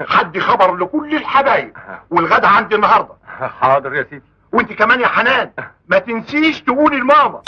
حد خبر لكل الحبايب، والغدا عندي النهارده. حاضر يا سيدي. وانت كمان يا حنان ما تنسيش تقولي لماما.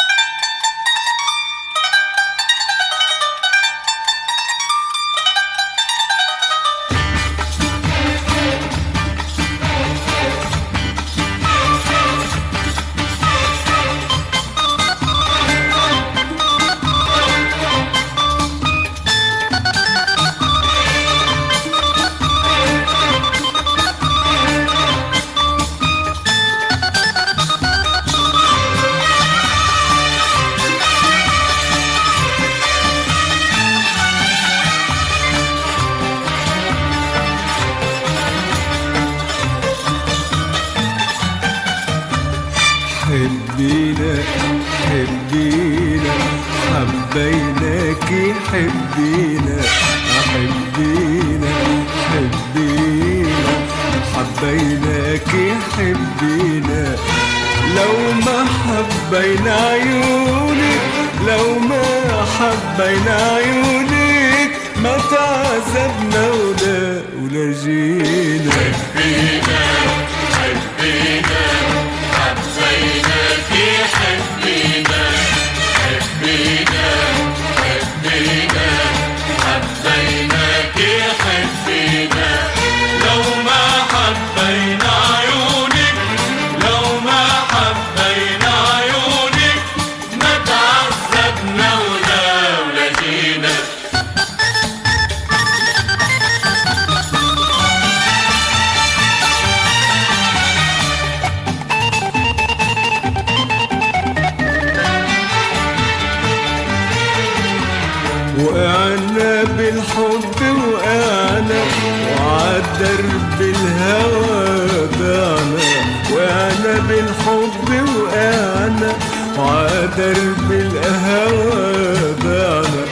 حبينا حبينا حبيناكي حبينا حبينا حبينا حبيناكي حبينا لو ما حبينا عيونك لو ما حبينا عيونك ما تعذبنا ولا جينا حبينا حبينا حبيناكي حبينا حبينا حبينا حبيناكي حبينا لو ما حبينا عيونك لو ما حبينا عيونك ما تعذبنا ولا جينا وقعنا بالحب وقعنا وعالدرب الهوى ضعنا وقعنا بالحب وقعنا وعالدرب الهوى ضعنا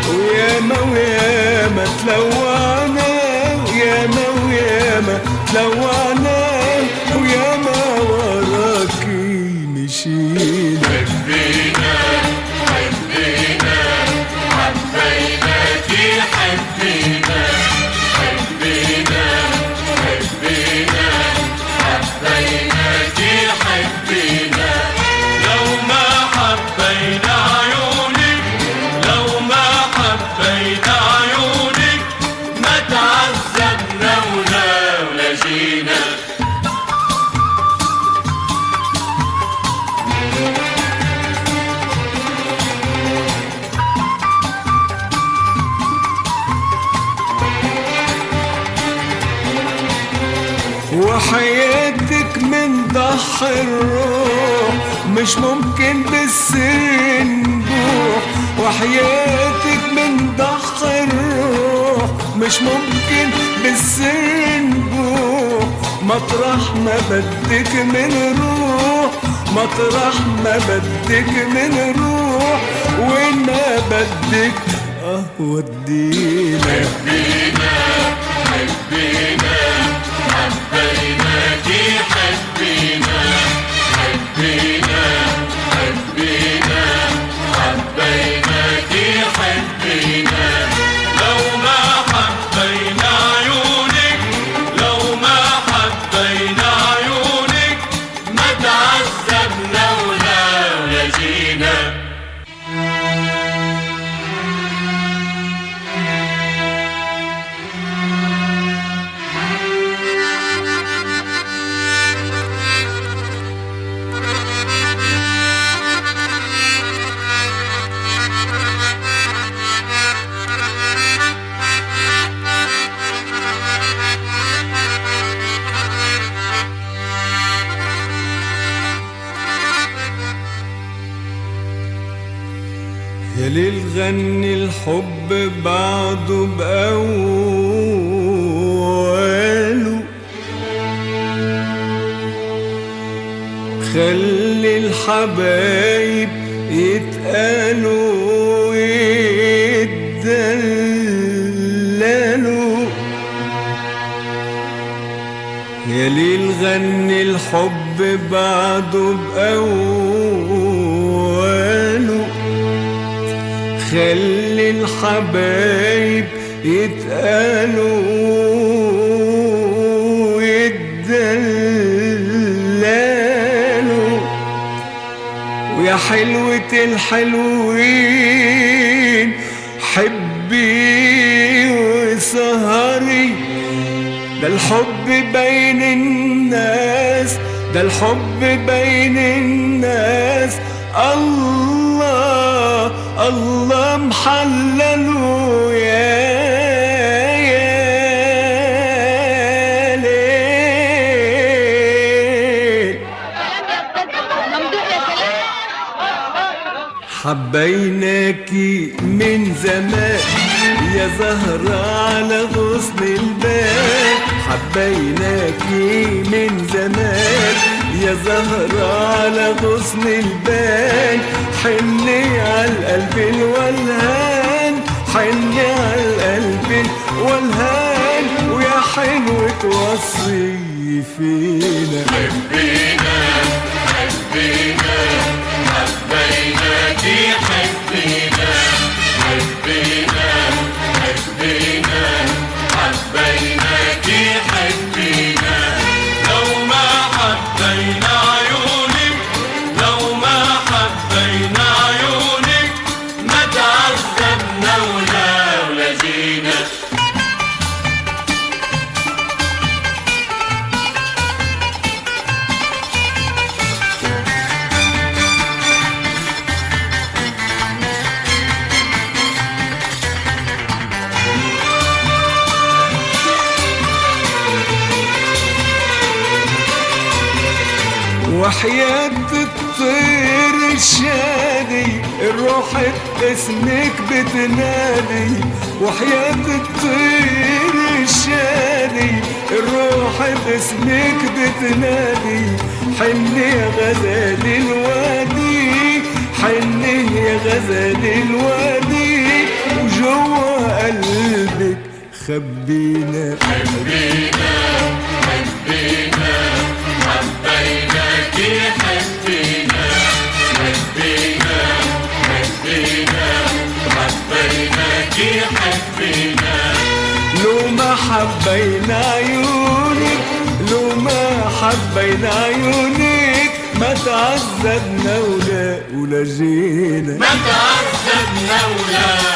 وياما وياما تلوعنا وياما وياما تلوعنا وياما وراكي مشينا حبينا حبينا حبيناكي حبينا حبينا حبينا حبيناكي حبينا لو ما حبينا عيونك لو ما حبينا عيونك ما تعذبنا ولا جينا وحياتك من ضحى الروح مش ممكن بالسر نبوح وحياتك من ضحى الروح مش ممكن بالسر نبوح مطرح ما بدك من روح مطرح ما بدك من روح وين ما بدك ودينا حبينا حبينا حبيناكي حبينا حبينا حبينا حبيناكي حبينا لو ما حبينا عيونك لو ما حبينا عيونك ما تعذبنا ولا جينا يا ليل غني الحب بعده بأوله خلي الحبايب يتقالوا ويتدللوا يا ليل غني الحب بعده بأوله خلي الحبايب يتقالوا حلوة الحلوين حبي وسهري، ده الحب بين الناس، ده الحب بين الناس، الله الله محلله يا ليل. حبيناكي من زمان يا زهرة على غصن البال، حبيناكي من زمان يا زهرة على غصن البال، حني على القلب الولهان، حني على القلب الولهان، ويا حلوة وصي فينا حبينا حبينا حبيناكي حبينا حبينا حبينا حبيناكي حبينا، لو ما حبينا عيونك، لو ما حبينا عيونك ما تعذبنا ولا جينا. وحياة الطير الشادي الروح باسمك بتنادي، وحياة الطير الشادي الروح باسمك بتنادي، حني يا غزال الوادي، حني يا غزال الوادي، وجوا قلبك خبينا حبينا حبينا حبيناكي حبينا حبينا حبينا حبيناكي حبينا، لو ما حبينا عيونك، لو ما حبينا عيونك ما تعذبنا ولا جينا، ما تعذبنا ولا